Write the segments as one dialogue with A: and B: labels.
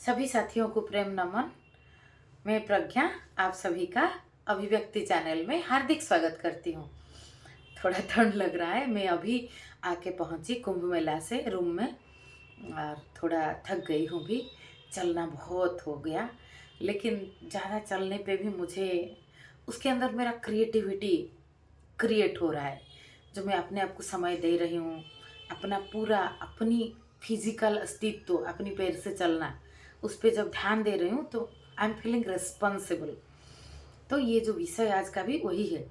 A: सभी साथियों को प्रेम नमन। मैं प्रज्ञा आप सभी का अभिव्यक्ति चैनल में हार्दिक स्वागत करती हूँ। थोड़ा ठंड लग रहा है। मैं अभी आके पहुँची कुंभ मेला से रूम में और थोड़ा थक गई हूँ भी। चलना बहुत हो गया, लेकिन ज़्यादा चलने पे भी मुझे उसके अंदर मेरा क्रिएटिविटी क्रिएट हो रहा है। जो मैं अपने आप को समय दे रही हूँ, अपना पूरा अपनी फिजिकल अस्तित्व अपनी पैर से चलना, उस पर जब ध्यान दे रही हूँ तो आई एम फीलिंग रिस्पॉन्सिबल। तो ये जो विषय आज का भी वही है,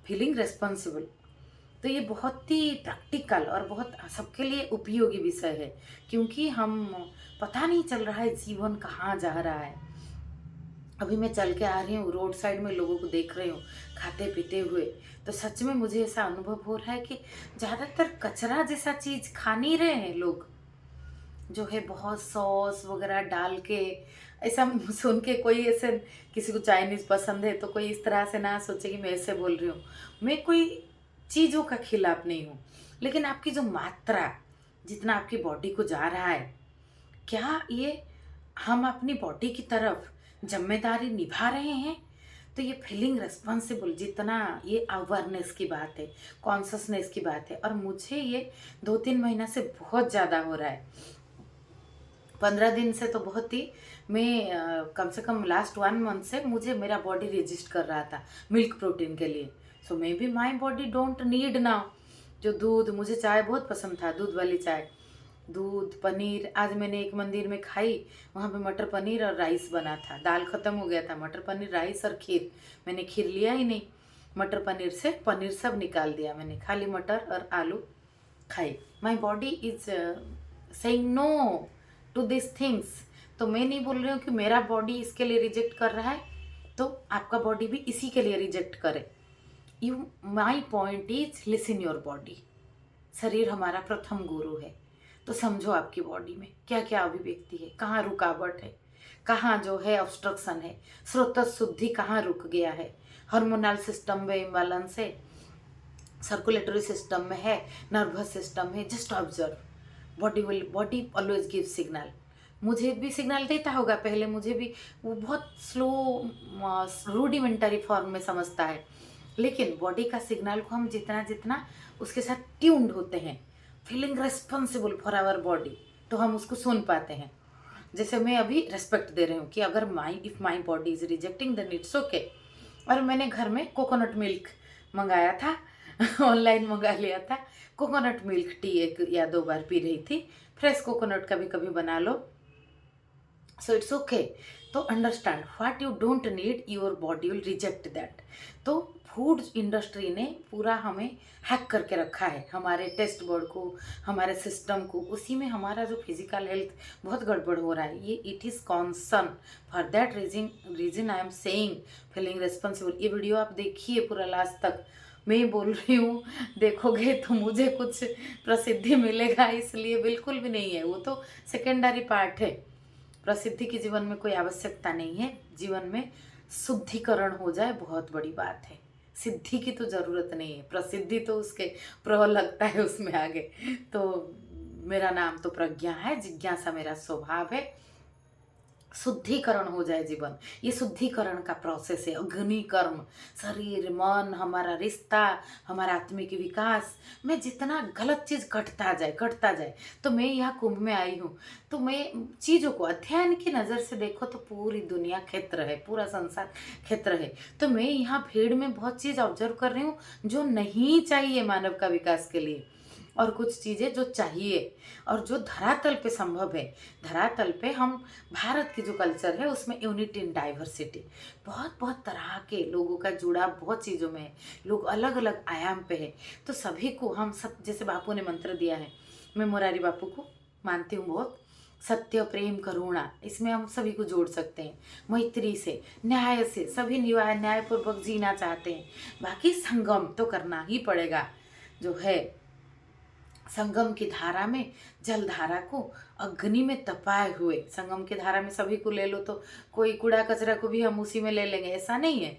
A: फीलिंग रिस्पॉन्सिबल। तो ये बहुत ही प्रैक्टिकल और बहुत सबके लिए उपयोगी विषय है, क्योंकि हम पता नहीं चल रहा है जीवन कहाँ जा रहा है। अभी मैं चल के आ रही हूँ, रोड साइड में लोगों को देख रही हूँ खाते पीते हुए, तो सच में मुझे ऐसा अनुभव हो रहा है कि ज़्यादातर कचरा जैसा चीज़ खा नहीं रहे हैं लोग, जो है बहुत सॉस वगैरह डाल के। ऐसा सुन के कोई ऐसे, किसी को चाइनीज़ पसंद है तो कोई इस तरह से ना सोचे कि मैं ऐसे बोल रही हूँ। मैं कोई चीज़ों का खिलाफ नहीं हूँ, लेकिन आपकी जो मात्रा, जितना आपकी बॉडी को जा रहा है, क्या ये हम अपनी बॉडी की तरफ जिम्मेदारी निभा रहे हैं? तो ये फीलिंग रिस्पॉन्सिबल, जितना ये अवेयरनेस की बात है, कॉन्शसनेस की बात है, और मुझे ये 2-3 महीना से बहुत ज़्यादा हो रहा है। 15 दिन से तो बहुत ही, मैं कम से कम लास्ट 1 मंथ से मुझे मेरा बॉडी रजिस्ट कर रहा था मिल्क प्रोटीन के लिए। So maybe my body don't need now. जो दूध, मुझे चाय बहुत पसंद था, दूध वाली चाय, दूध पनीर। आज मैंने एक मंदिर में खाई, वहाँ पे मटर पनीर और राइस बना था। दाल ख़त्म हो गया था, मटर पनीर राइस और खीर। मैंने खीर लिया ही नहीं, मटर पनीर से पनीर सब निकाल दिया मैंने, खाली मटर और आलू खाई। My body is saying no to this things. तो मैं नहीं बोल रही हूँ कि मेरा बॉडी इसके लिए रिजेक्ट कर रहा है तो आपका बॉडी भी इसी के लिए रिजेक्ट करे। You, my point is listen your body. शरीर हमारा प्रथम गुरु है। तो समझो आपकी बॉडी में क्या क्या अभिव्यक्ति है, कहाँ रुकावट है, कहाँ जो है ऑब्स्ट्रक्शन है, स्रोत शुद्धि कहाँ रुक गया है, हार्मोनल सिस्टम में इम्बैलेंस है, सर्कुलेटरी सिस्टम में है, नर्वस सिस्टम है। Just observe. Body always give signal. मुझे भी सिग्नल देता होगा, पहले मुझे भी वो बहुत स्लो रूडिमेंटरी फॉर्म में समझता है, लेकिन बॉडी का सिग्नल को हम जितना जितना उसके साथ ट्यून्ड होते हैं, feeling responsible for our body, तो हम उसको सुन पाते हैं। जैसे मैं अभी रेस्पेक्ट दे रही हूँ कि अगर if my body is rejecting then it's okay. और मैंने घर में कोकोनट मिल्क मंगाया था, ऑनलाइन मंगा लिया था। कोकोनट मिल्क टी 1 या 2 बार पी रही थी। फ्रेश कोकोनट कभी कभी बना लो, सो इट्स ओके। तो understand what you don't need, your body will reject that. तो फूड इंडस्ट्री ने पूरा हमें हैक करके रखा है, हमारे टेस्ट बर्ड को, हमारे सिस्टम को। उसी में हमारा जो फिजिकल हेल्थ बहुत गड़बड़ हो रहा है। ये it is concern, for that reason I am saying feeling responsible. ये वीडियो आप देखिए पूरा लास्ट तक। मैं बोल रही हूँ, देखोगे तो मुझे कुछ प्रसिद्धि मिलेगा इसलिए बिल्कुल भी नहीं है, वो तो सेकेंडरी पार्ट है। प्रसिद्धि की जीवन में कोई आवश्यकता नहीं है। जीवन में शुद्धिकरण हो जाए बहुत बड़ी बात है। सिद्धि की तो ज़रूरत नहीं है, प्रसिद्धि तो उसके प्र लगता है उसमें आगे। तो मेरा नाम तो प्रज्ञा है, जिज्ञासा मेरा स्वभाव है। शुद्धिकरण हो जाए जीवन, ये शुद्धिकरण का प्रोसेस है। अग्नि कर्म, शरीर मन, हमारा रिश्ता, हमारा आत्मिक विकास में जितना गलत चीज़ घटता जाए। तो मैं यहाँ कुंभ में आई हूँ, तो मैं चीज़ों को अध्ययन की नज़र से देखो तो पूरी दुनिया क्षेत्र है, पूरा संसार क्षेत्र है। तो मैं यहाँ भीड़ में बहुत चीज़ ऑब्जर्व कर रही हूँ जो नहीं चाहिए मानव का विकास के लिए, और कुछ चीज़ें जो चाहिए और जो धरातल पे संभव है। धरातल पे हम, भारत की जो कल्चर है उसमें यूनिटी इन डाइवर्सिटी, बहुत बहुत तरह के लोगों का जुड़ाव बहुत चीज़ों में है। लोग अलग अलग आयाम पे है। तो सभी को हम सब, जैसे बापू ने मंत्र दिया है, मैं मुरारी बापू को मानती हूँ बहुत, सत्य प्रेम करुणा, इसमें हम सभी को जोड़ सकते हैं। मैत्री से, न्याय से, सभी न्यायपूर्वक जीना चाहते हैं। बाकी संगम तो करना ही पड़ेगा। जो है संगम की धारा में, जल धारा को अग्नि में तपाए हुए, संगम की धारा में सभी को ले लो तो कोई कूड़ा कचरा को भी हम उसी में ले लेंगे, ऐसा नहीं है।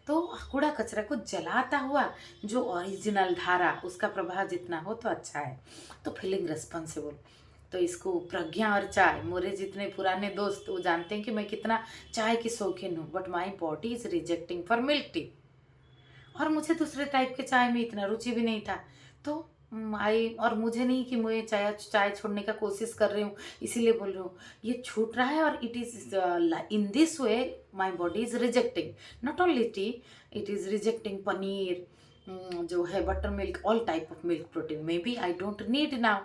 A: तो कूड़ा कचरा को जलाता हुआ जो ओरिजिनल धारा, उसका प्रभाव जितना हो तो अच्छा है। तो फीलिंग रिस्पॉन्सिबल, तो इसको प्रज्ञा और चाय, मेरे जितने पुराने दोस्त वो जानते हैं कि मैं कितना चाय की शौकीन हूँ, but my body is rejecting for milk tea. और मुझे दूसरे टाइप के चाय में इतना रुचि भी नहीं था। तो आई, और मुझे नहीं कि मैं चाय चाय छोड़ने का कोशिश कर रही हूँ इसीलिए बोल रही हूँ, ये छूट रहा है। और it is in this way my body is rejecting not only tea, it is rejecting paneer, जो है butter milk, all type of milk protein maybe I don't need now.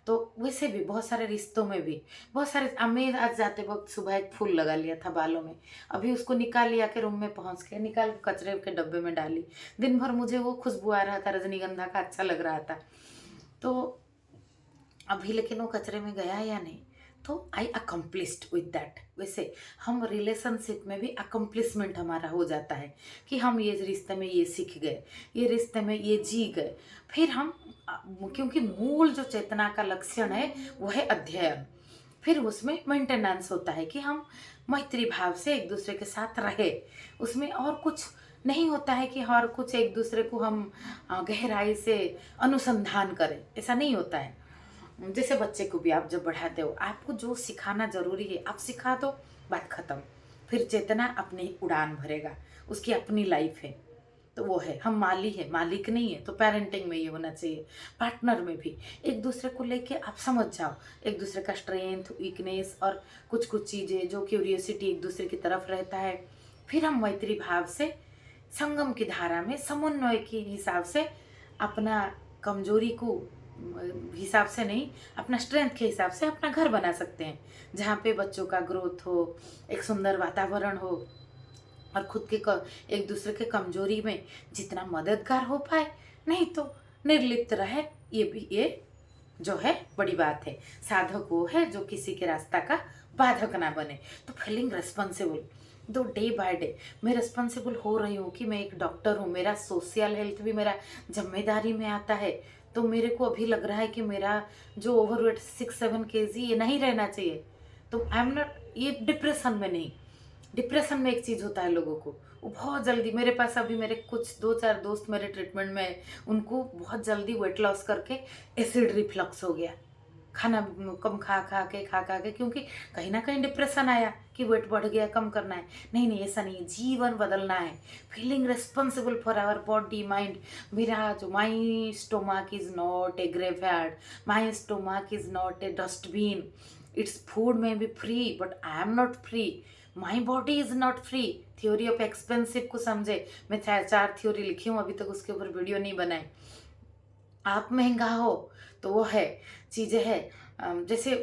A: तो वैसे भी बहुत सारे रिश्तों में भी बहुत सारे, मैं आज जाते वक्त सुबह एक फूल लगा लिया था बालों में, अभी उसको निकाल लिया के रूम में पहुंच के निकाल कचरे के डब्बे में डाली। दिन भर मुझे वो खुशबू आ रहा था रजनीगंधा का, अच्छा लग रहा था। तो अभी लेकिन वो कचरे में गया या नहीं, तो आई अकम्प्लिस्ड विद दैट। वैसे हम रिलेशनशिप में भी अकम्प्लिसमेंट हमारा हो जाता है कि हम ये रिश्ते में ये सीख गए, ये रिश्ते में ये जी गए। फिर हम क्योंकि मूल जो चेतना का लक्षण है वो है अध्ययन, फिर उसमें मेंटेनेंस होता है कि हम मैत्री भाव से एक दूसरे के साथ रहे, उसमें और कुछ नहीं होता है कि हर कुछ एक दूसरे को हम गहराई से अनुसंधान करें, ऐसा नहीं होता है। जैसे बच्चे को भी आप जब बढ़ाते हो, आपको जो सिखाना जरूरी है आप सिखा दो, बात खत्म। फिर चेतना अपनी उड़ान भरेगा, उसकी अपनी लाइफ है। तो वो है, हम माली है, मालिक नहीं है। तो पेरेंटिंग में ये होना चाहिए, पार्टनर में भी एक दूसरे को लेके आप समझ जाओ, एक दूसरे का स्ट्रेंथ, वीकनेस और कुछ कुछ चीज़ें जो क्यूरियोसिटी एक दूसरे की तरफ रहता है। फिर हम मैत्री भाव से संगम की धारा में समन्वय के हिसाब से अपना कमजोरी को हिसाब से नहीं, अपना स्ट्रेंथ के हिसाब से अपना घर बना सकते हैं, जहाँ पे बच्चों का ग्रोथ हो, एक सुंदर वातावरण हो, और खुद के एक दूसरे के कमजोरी में जितना मददगार हो पाए, नहीं तो निर्लिप्त रहे। ये भी ये जो है बड़ी बात है। साधक वो है जो किसी के रास्ता का बाधक ना बने। तो फीलिंग रिस्पॉन्सिबल, तो डे बाय डे मैं रिस्पॉन्सिबल हो रही हूँ कि मैं एक डॉक्टर हूँ, मेरा सोशल हेल्थ भी मेरा जिम्मेदारी में आता है। तो मेरे को अभी लग रहा है कि मेरा जो ओवरवेट 6-7 kg ये नहीं रहना चाहिए। तो आई एम नॉट, ये डिप्रेशन में नहीं, डिप्रेशन में एक चीज़ होता है लोगों को, वो बहुत जल्दी, मेरे पास अभी मेरे कुछ 2-4 दोस्त मेरे ट्रीटमेंट में, उनको बहुत जल्दी वेट लॉस करके एसिड रिफ्लक्स हो गया, खाना कम खा के, क्योंकि कहीं ना कहीं डिप्रेशन आया कि वेट बढ़ गया, कम करना है। नहीं नहीं, ऐसा नहीं है, जीवन बदलना है। Feeling responsible for our body mind. मेरा जो my stomach is not a graveyard, my stomach is not a dustbin. It's food may be free but I am not free, my body is not free. Theory of expensive को समझे, मैं 4 theory लिखी हूँ, अभी तक उसके ऊपर video नहीं बनाई। आप महंगा हो तो वो है, चीज़ें है। जैसे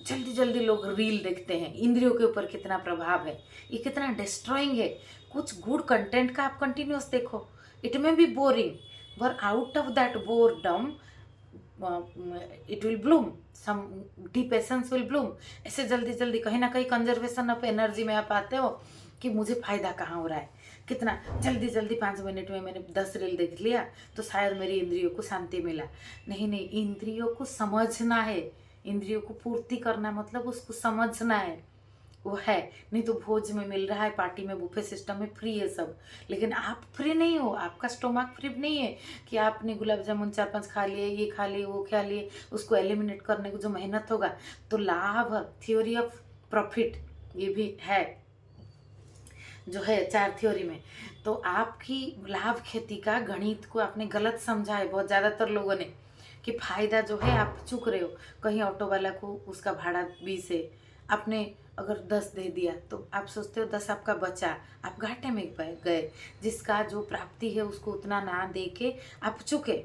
A: जल्दी जल्दी लोग रील देखते हैं, इंद्रियों के ऊपर कितना प्रभाव है, ये कितना डिस्ट्रॉइंग है। कुछ गुड कंटेंट का आप कंटिन्यूस देखो, it may be boring but out of that boredom it will bloom, some deep essence will bloom. ऐसे जल्दी जल्दी कहीं ना कहीं कंजर्वेशन ऑफ एनर्जी में आप आते हो कि मुझे फ़ायदा कहाँ हो रहा है, कितना जल्दी जल्दी 5 मिनट में मैंने 10 रील देख लिया तो शायद मेरी इंद्रियों को शांति मिला। नहीं नहीं, इंद्रियों को समझना है, इंद्रियों को पूर्ति करना मतलब उसको समझना है, वो है। नहीं तो भोज में मिल रहा है, पार्टी में, बुफे सिस्टम में फ्री है सब, लेकिन आप फ्री नहीं हो, आपका स्टोमक फ्री नहीं है कि आपने गुलाब जामुन 4-5 खा लिए, ये खा लिए, वो खा लिए, उसको एलिमिनेट करने को जो मेहनत होगा। तो लाभ, थ्योरी ऑफ प्रॉफिट ये भी है जो है 4 थ्योरी में। तो आपकी लाभ खेती का गणित को आपने गलत समझा है बहुत ज़्यादातर लोगों ने, कि फायदा जो है आप चूक रहे हो। कहीं ऑटो वाला को उसका भाड़ा 20 है, आपने अगर 10 दे दिया तो आप सोचते हो 10 आपका बचा, आप घाटे में गए। जिसका जो प्राप्ति है उसको उतना ना दे के आप चुके।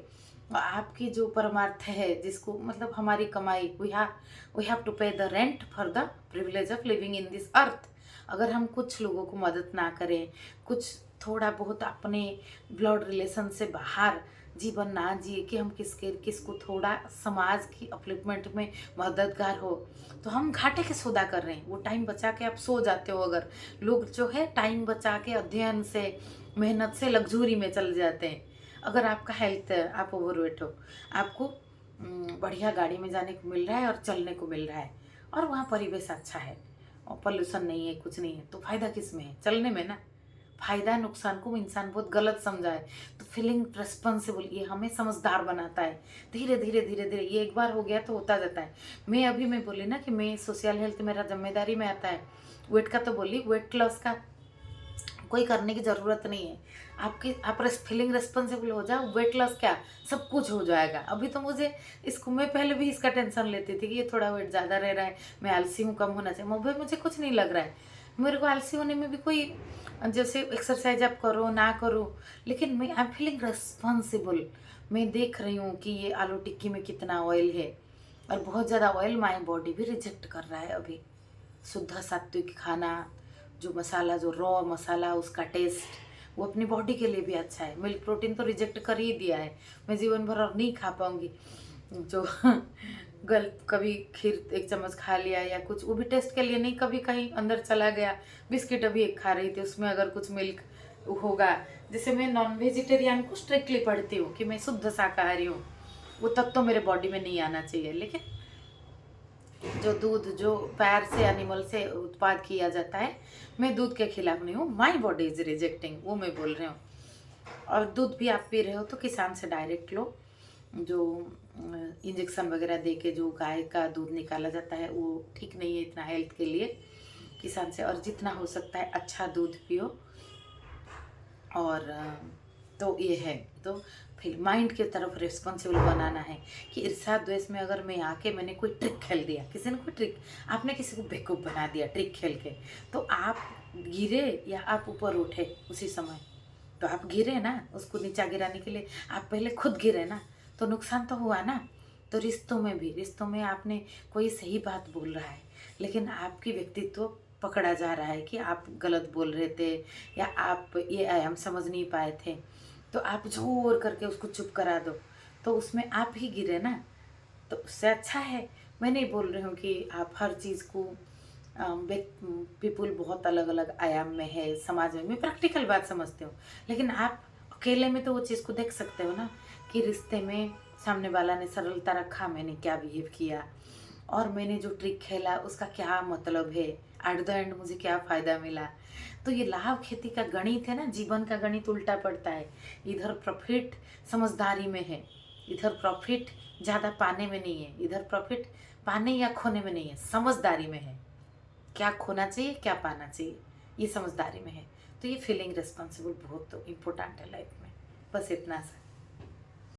A: आपकी जो परमार्थ है, जिसको मतलब हमारी कमाई, वी हैव टू पे the rent for the privilege of living in this earth. अगर हम कुछ लोगों को मदद ना करें, कुछ थोड़ा बहुत अपने ब्लड रिलेशन से बाहर जीवन ना जिए कि हम किसको थोड़ा समाज की अपलिफ्टमेंट में मददगार हो, तो हम घाटे के सौदा कर रहे हैं। वो टाइम बचा के आप सो जाते हो। अगर लोग जो है टाइम बचा के अध्ययन से, मेहनत से लग्जरी में चले जाते हैं। अगर आपका हेल्थ, आप ओवरवेट हो, आपको बढ़िया गाड़ी में जाने को मिल रहा है और चलने को मिल रहा है, और वहाँ परिवेश अच्छा है और पोल्यूशन नहीं है, कुछ नहीं है, तो फायदा किस में है? चलने में ना। फ़ायदा नुकसान को इंसान बहुत गलत समझा है। तो फीलिंग रिस्पॉन्सिबल ये हमें समझदार बनाता है। धीरे धीरे धीरे धीरे ये एक बार हो गया तो होता जाता है। मैं बोली ना कि मैं सोशल हेल्थ मेरा जिम्मेदारी में आता है। वेट का तो बोली, वेट लॉस का कोई करने की ज़रूरत नहीं है। आप फीलिंग रिस्पॉन्सिबल हो जाओ, वेट लॉस क्या सब कुछ हो जाएगा। अभी तो मुझे इसको, मैं पहले भी इसका टेंशन लेती थी कि ये थोड़ा वेट ज़्यादा रह रहा है, मैं आलसी हूँ, कम होना चाहिए। भाई मुझे कुछ नहीं लग रहा है, मेरे को आलसी होने में भी कोई, जैसे एक्सरसाइज आप करो ना करो, लेकिन मैं आई एम फीलिंग रिस्पॉन्सिबल। मैं देख रही हूँ कि ये आलू टिक्की में कितना ऑयल है, और बहुत ज़्यादा ऑयल माई बॉडी भी रिजेक्ट कर रहा है अभी। शुद्ध सात्विक खाना, जो मसाला, जो रॉ मसाला, उसका टेस्ट वो अपनी बॉडी के लिए भी अच्छा है। मिल्क प्रोटीन तो रिजेक्ट कर ही दिया है, मैं जीवन भर और नहीं खा पाऊंगी। जो कभी खीर एक चम्मच खा लिया या कुछ, वो भी टेस्ट के लिए नहीं, कभी कहीं अंदर चला गया। बिस्किट अभी एक खा रही थी, उसमें अगर कुछ मिल्क होगा, जैसे मैं नॉन वेजिटेरियन को स्ट्रिक्टली पढ़ती हूँ कि मैं शुद्ध शाकाहारी हूँ, वो तक तो मेरे बॉडी में नहीं आना चाहिए। लेकिन जो दूध जो पैर से एनिमल से उत्पाद किया जाता है, मैं दूध के खिलाफ नहीं हूँ। माई बॉडी इज रिजेक्टिंग, वो मैं बोल रही हूँ। और दूध भी आप पी रहे हो तो किसान से डायरेक्ट लो। जो इंजेक्शन वगैरह दे के जो गाय का दूध निकाला जाता है वो ठीक नहीं है इतना हेल्थ के लिए। किसान से, और जितना हो सकता है अच्छा दूध पियो। और तो ये है, तो फिर माइंड की तरफ रिस्पॉन्सिबल बनाना है कि ईर्ष्या द्वेष में अगर मैं आके मैंने कोई ट्रिक खेल दिया, किसी ने कोई ट्रिक, आपने किसी को बेवकूफ़ बना दिया ट्रिक खेल के, तो आप गिरे या आप ऊपर उठे उसी समय, तो आप गिरे ना, उसको नीचा गिराने के लिए आप पहले खुद गिरे ना, तो नुकसान तो हुआ ना। तो रिश्तों में भी, रिश्तों में आपने कोई सही बात बोल रहा है, लेकिन आपकी व्यक्तित्व पकड़ा जा रहा है कि आप गलत बोल रहे थे, या आप ये आयाम समझ नहीं पाए थे, तो आप जोर करके उसको चुप करा दो, तो उसमें आप ही गिरे ना। तो उससे अच्छा है, मैं नहीं बोल रही हूँ कि आप हर चीज़ को, पीपुल बहुत अलग अलग आयाम में है समाज में, मैं प्रैक्टिकल बात समझती हूँ। लेकिन आप अकेले में तो वो चीज़ को देख सकते हो ना कि रिश्ते में सामने वाला ने सरलता रखा, मैंने क्या बिहेव किया, और मैंने जो ट्रिक खेला उसका क्या मतलब है, एट द एंड मुझे क्या फ़ायदा मिला। तो ये लाभ खेती का गणित है ना, जीवन का गणित उल्टा पड़ता है। इधर प्रॉफिट समझदारी में है, इधर प्रॉफिट ज़्यादा पाने में नहीं है, इधर प्रॉफिट पाने या खोने में नहीं है, समझदारी में है। क्या खोना चाहिए क्या पाना चाहिए, ये समझदारी में है। तो ये फीलिंग रिस्पॉन्सिबल बहुत इम्पोर्टेंट है लाइफ में। बस इतना सा।